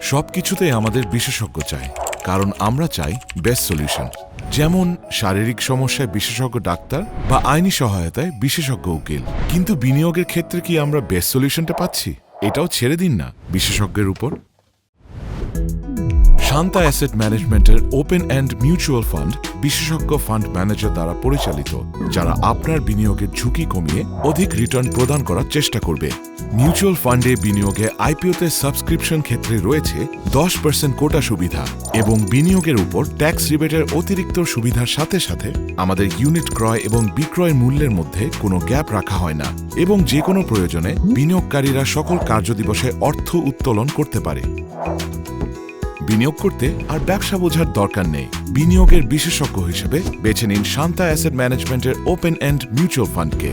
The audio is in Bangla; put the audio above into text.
সবকিছুতেই আমাদের বিশেষজ্ঞ চাই, কারণ আমরা চাই বেস্ট সলিউশন। যেমন শারীরিক সমস্যায় বিশেষজ্ঞ ডাক্তার বা আইনি সহায়তায় বিশেষজ্ঞ উকিল। কিন্তু বিনিয়োগের ক্ষেত্রে কি আমরা বেস্ট সলিউশনটা পাচ্ছি? এটাও ছেড়ে দিন না বিশেষজ্ঞের উপর। শান্তা অ্যাসেট ম্যানেজমেন্টের ওপেন এন্ড মিউচুয়াল ফান্ড বিশেষজ্ঞ ফান্ড ম্যানেজার দ্বারা পরিচালিত, যারা আপনার বিনিয়োগের ঝুঁকি কমিয়ে অধিক রিটার্ন প্রদান করার চেষ্টা করবে। মিউচুয়াল ফান্ডে বিনিয়োগে আইপিওতে সাবস্ক্রিপশন ক্ষেত্রে রয়েছে 10% কোটা সুবিধা এবং বিনিয়োগের উপর ট্যাক্স রিবেটের অতিরিক্ত সুবিধার সাথে সাথে আমাদের ইউনিট ক্রয় এবং বিক্রয়ের মূল্যের মধ্যে কোনো গ্যাপ রাখা হয় না এবং যে কোনো প্রয়োজনে বিনিয়োগকারীরা সকল কার্যদিবসে অর্থ উত্তোলন করতে পারে। বিনিয়োগ করতে আর ব্যবসা বোঝার দরকার নেই। বিনিয়োগের বিশেষজ্ঞ হিসেবে বেছে নিন শান্তা অ্যাসেট ম্যানেজমেন্টের ওপেন এন্ড মিউচুয়াল ফান্ডকে।